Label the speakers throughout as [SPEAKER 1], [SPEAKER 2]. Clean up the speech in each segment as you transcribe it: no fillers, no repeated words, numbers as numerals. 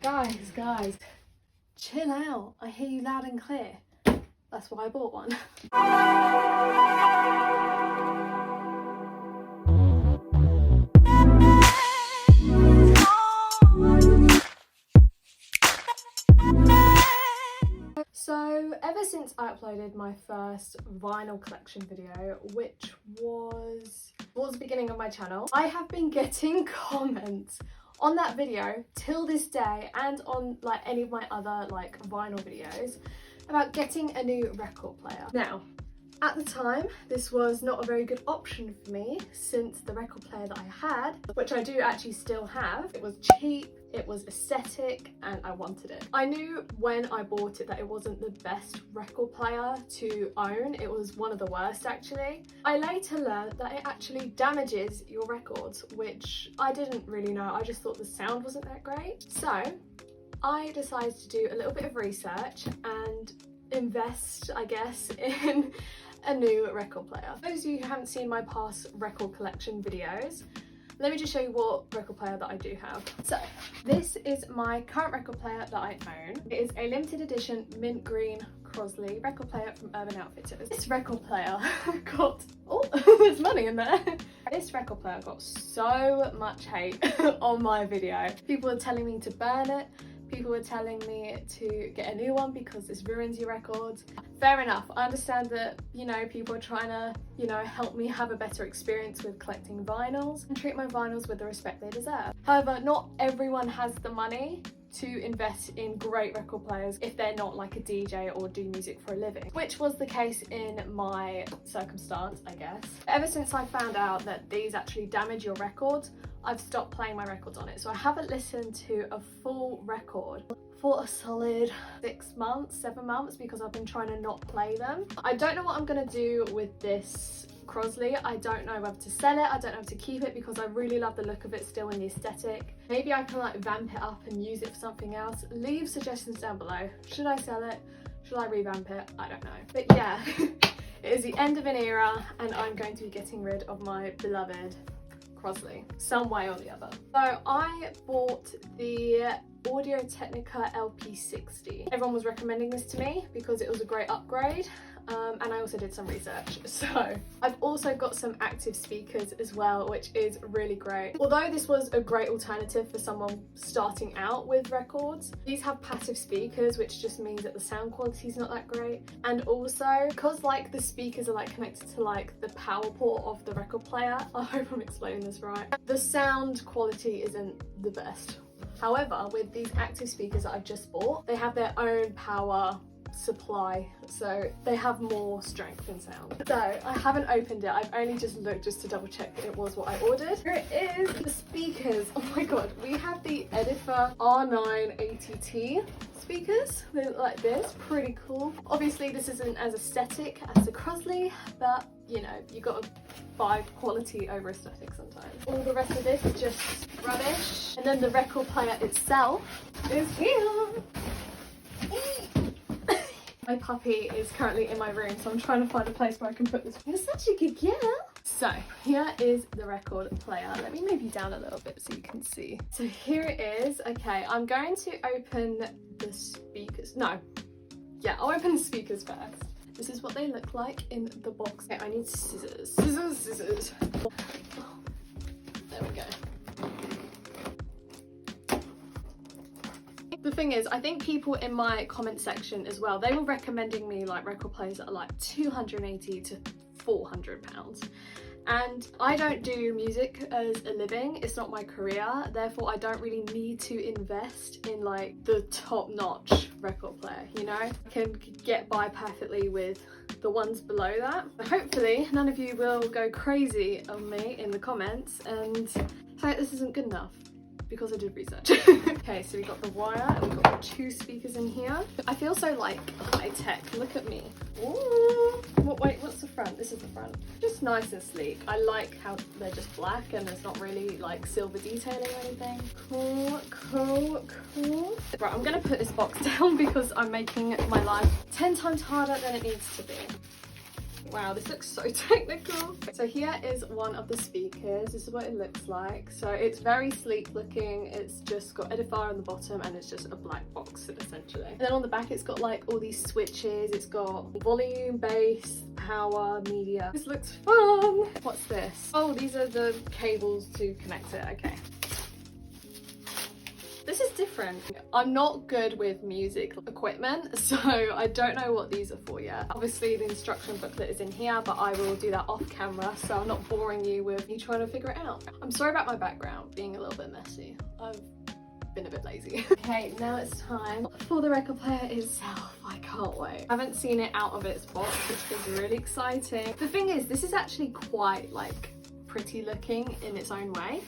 [SPEAKER 1] Guys, chill out. I hear you loud and clear. That's why I bought one. So ever since I uploaded my first vinyl collection video, which was towards the beginning of my channel, I have been getting comments on that video till this day and on like any of my other like vinyl videos about getting a new record player. Now, at the time, this was not a very good option for me since the record player that I had, which I do actually still have, it was cheap, it was aesthetic, and I wanted it. I knew when I bought it that it wasn't the best record player to own. It was one of the worst actually. I later learned that it actually damages your records, which I didn't really know. I just thought the sound wasn't that great. So I decided to do a little bit of research and invest, I guess, in a new record player. For those of you who haven't seen my past record collection videos, let me just show you what record player that I do have. So this is my current record player that I own. It is a limited edition mint green Crosley record player from Urban Outfitters. This record player got, oh, there's money in there. This record player got so much hate on my video. People were telling me to burn it. People were telling me to get a new one because this ruins your records. Fair enough, I understand that, you know, people are trying to, you know, help me have a better experience with collecting vinyls and treat my vinyls with the respect they deserve. However, not everyone has the money to invest in great record players if they're not like a DJ or do music for a living, which was the case in my circumstance, I guess. Ever since I found out that these actually damage your records, I've stopped playing my records on it. So I haven't listened to a full record for a solid 6 months, 7 months, because I've been trying to not play them. I don't know what I'm gonna do with this Crosley. I don't know whether to sell it, I don't know if to keep it because I really love the look of it still and the aesthetic. Maybe I can like vamp it up and use it for something else. Leave suggestions down below. Should I sell it? Should I revamp it? I don't know. But yeah, it is the end of an era and I'm going to be getting rid of my beloved Crosley, some way or the other. So I bought the Technica LP60. Everyone was recommending this to me because it was a great upgrade. And I also did some research. So I've also got some active speakers as well, which is really great. Although this was a great alternative for someone starting out with records, these have passive speakers, which just means that the sound quality is not that great. And also because like the speakers are like connected to like the power port of the record player, I hope I'm explaining this right, the sound quality isn't the best. However, with these active speakers that I've just bought, they have their own power supply, so they have more strength and sound. So I haven't opened it, I've only just looked just to double check that it was what I ordered. Here it is, the speakers. Oh my god, we have the Edifer R9 ATT speakers. They look like this, pretty cool. Obviously this isn't as aesthetic as the Crosley, but you know, you gotta buy quality over aesthetic sometimes. All the rest of this is just rubbish. And then the record player itself is here. My puppy is currently in my room, so I'm trying to find a place where I can put this. You're such a good girl. So here is the record player. Let me move you down a little bit so you can see. So here it is. Okay, I'm going to open the speakers. No, yeah, I'll open the speakers first. This is what they look like in the box. Okay, I need scissors. Scissors. Oh, there we go. The thing is, I think people in my comment section as well, they were recommending me like record players that are like 280 to 400 pounds. And I don't do music as a living, it's not my career, therefore I don't really need to invest in like the top-notch record player, you know? I can get by perfectly with the ones below that. Hopefully none of you will go crazy on me in the comments and say this isn't good enough, because I did research. Okay, so we got the wire and we've got the 2 speakers in here. I feel so like high tech, look at me. Ooh. Wait, what's the front? This is the front. Just nice and sleek. I like how they're just black and there's not really like silver detailing or anything. Cool. Right, I'm gonna put this box down because I'm making my life 10 times harder than it needs to be. Wow, this looks so technical. So here is one of the speakers. This is what it looks like. So it's very sleek looking. It's just got edifier on the bottom and it's just a black box essentially. And then on the back it's got like all these switches. It's got volume, bass, power, media. This looks fun. What's this? Oh, these are the cables to connect it. Okay. This is different. I'm not good with music equipment, so I don't know what these are for yet. Obviously the instruction booklet is in here, but I will do that off camera, so I'm not boring you with me trying to figure it out. I'm sorry about my background being a little bit messy. I've been a bit lazy. Okay, now it's time for the record player itself. I can't wait. I haven't seen it out of its box, which is really exciting. The thing is, this is actually quite like pretty looking in its own way.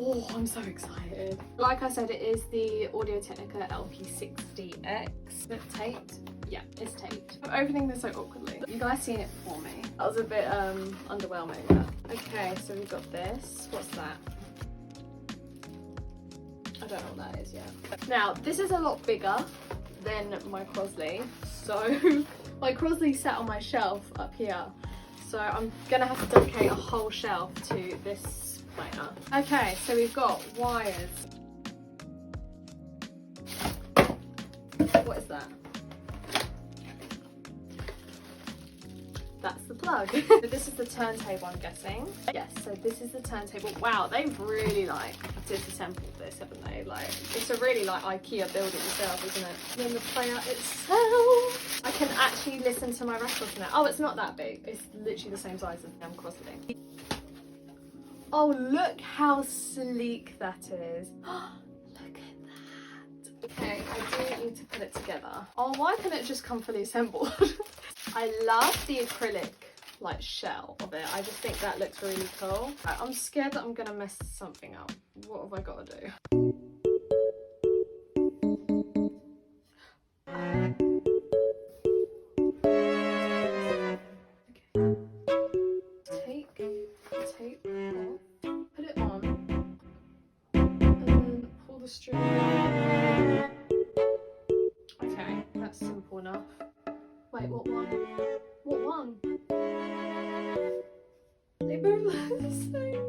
[SPEAKER 1] Oh, I'm so excited. Like I said, it is the Technica LP60X. Is it taped? Yeah, it's taped. I'm opening this so awkwardly. You guys seen it before me. That was a bit underwhelming. Yeah. Okay, so we've got this. What's that? I don't know what that is yet. Now, this is a lot bigger than my Crosley. So my Crosley sat on my shelf up here. So I'm gonna have to dedicate a whole shelf to this. Okay, so we've got wires. What is that? That's the plug. So this is the turntable, I'm guessing. Yes, so this is the turntable. Wow, they've really like disassembled this, haven't they? Like, it's a really like IKEA build it yourself, isn't it? And then the player itself. I can actually listen to my records now. Oh, it's not that big. It's literally the same size as them Crosley. Oh, look how sleek that is. Look at that. Okay, I do need to put it together. Oh, why can't it just come fully assembled? I love the acrylic like shell of it. I just think that looks really cool. Right, I'm scared that I'm gonna mess something up. What have I got to do? Okay, that's simple enough. Wait, what one? What one? They both look the same.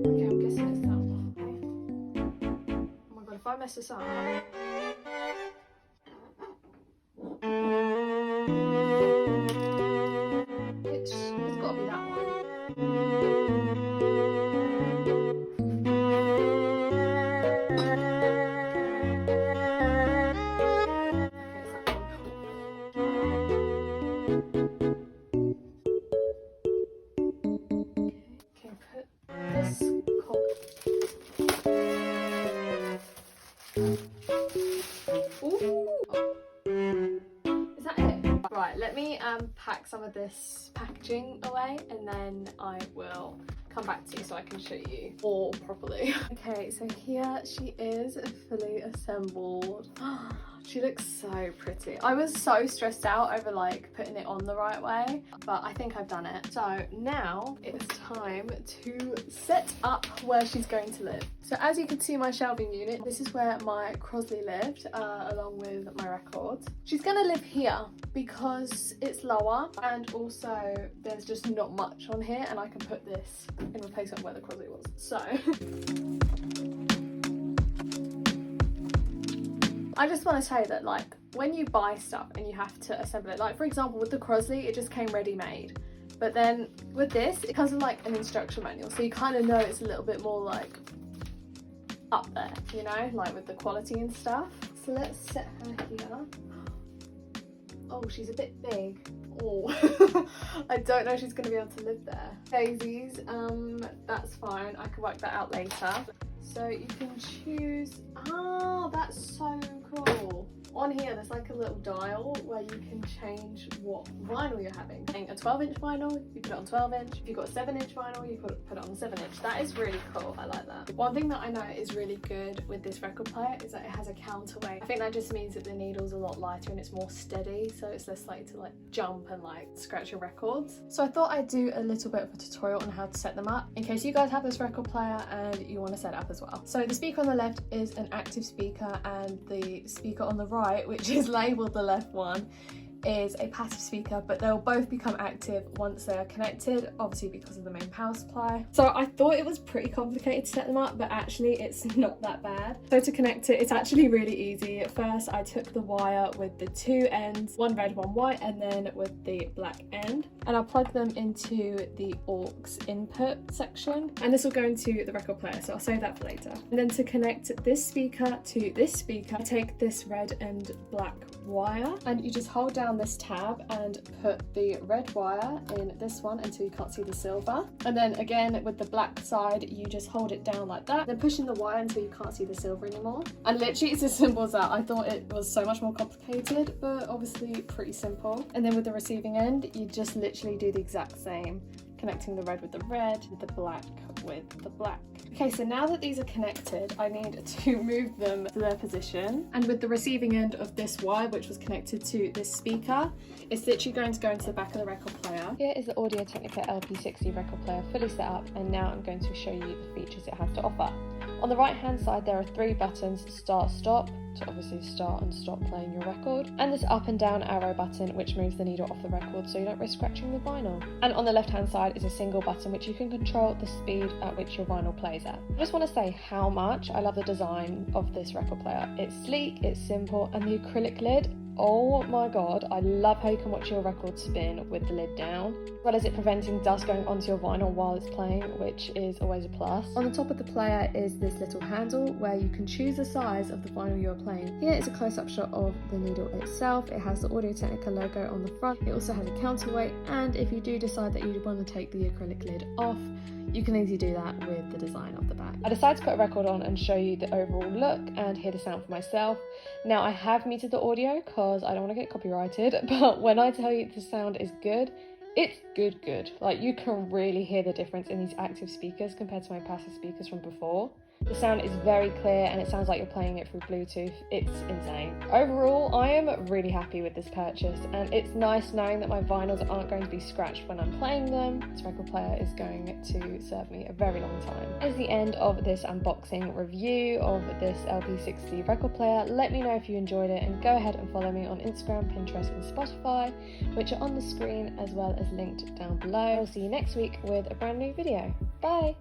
[SPEAKER 1] Okay, I'm guessing it's that one. Okay. Oh my god, if I mess this up. It's got to be that one. Right, let me pack some of this packaging away and then I will come back to you so I can show you all properly. Okay, so here she is fully assembled. She looks so pretty. I was so stressed out over like putting it on the right way, but I think I've done it. So now it's time to set up where she's going to live. So as you can see my shelving unit, this is where my Crosley lived along with my records. She's gonna live here because it's lower and also there's just not much on here and I can put this in replacement where the Crosley was. So I just want to say that like when you buy stuff and you have to assemble it, like for example with the Crosley it just came ready-made, but then with this it comes with like an instruction manual, so you kind of know it's a little bit more like up there, you know, like with the quality and stuff. So let's set her here. Oh, she's a bit big. Oh, I don't know if she's going to be able to live there. Daisies, that's fine. I can work that out later. So you can choose. Oh, that's so cool. on here there's like a little dial where you can change what vinyl you're having. A 12-inch vinyl, you put it on 12-inch. If you've got a 7-inch vinyl, you put it on 7-inch. That is really cool. I like that. One thing that I know is really good with this record player is that it has a counterweight. I think that just means that the needle's a lot lighter and it's more steady, so it's less likely to like jump and like scratch your records. So I thought I'd do a little bit of a tutorial on how to set them up in case you guys have this record player and you want to set it up as well. So the speaker on the left is an active speaker, and the speaker on the right, which is labelled the left one, is a passive speaker, but they'll both become active once they are connected, obviously because of the main power supply. So I thought it was pretty complicated to set them up, but actually it's not that bad. So to connect it, it's actually really easy. At first I took the wire with the two ends, one red, one white, and then with the black end, and I'll plug them into the aux input section, and this will go into the record player, so I'll save that for later. And then to connect this speaker to this speaker, I take this red and black wire, and you just hold down this tab and put the red wire in this one until you can't see the silver, and then again with the black side you just hold it down like that, then pushing the wire until you can't see the silver anymore. And literally it's as simple as that. I thought it was so much more complicated, but obviously pretty simple. And then with the receiving end you just literally do the exact same, connecting the red with the red, the black with the black. Okay, so now that these are connected, I need to move them to their position. And with the receiving end of this wire, which was connected to this speaker, it's literally going to go into the back of the record player. Here is the Audio Technica LP60 record player fully set up, and now I'm going to show you the features it has to offer. On the right hand side there are 3 buttons: start, stop, to obviously start and stop playing your record, and this up and down arrow button which moves the needle off the record so you don't risk scratching the vinyl. And on the left hand side is a single button which you can control the speed at which your vinyl plays at. I just want to say how much I love the design of this record player. It's sleek, it's simple, and the acrylic lid, oh my god, I love how you can watch your record spin with the lid down, as well as it preventing dust going onto your vinyl while it's playing, which is always a plus. On the top of the player is this little handle where you can choose the size of the vinyl you're playing. Here is a close-up shot of the needle itself. It has the Audio Technica logo on the front. It also has a counterweight, and if you do decide that you want to take the acrylic lid off, you can easily do that with the design of the back. I decided to put a record on and show you the overall look and hear the sound for myself. Now I have muted the audio because I don't want to get copyrighted, but when I tell you the sound is good, it's good. Like, you can really hear the difference in these active speakers compared to my passive speakers from before. The sound is very clear and it sounds like you're playing it through Bluetooth. It's insane. Overall, I am really happy with this purchase, and it's nice knowing that my vinyls aren't going to be scratched when I'm playing them. This record player is going to serve me a very long time. That is the end of this unboxing review of this LP60 record player. Let me know if you enjoyed it, and go ahead and follow me on Instagram, Pinterest and Spotify, which are on the screen as well as linked down below. I'll see you next week with a brand new video. Bye!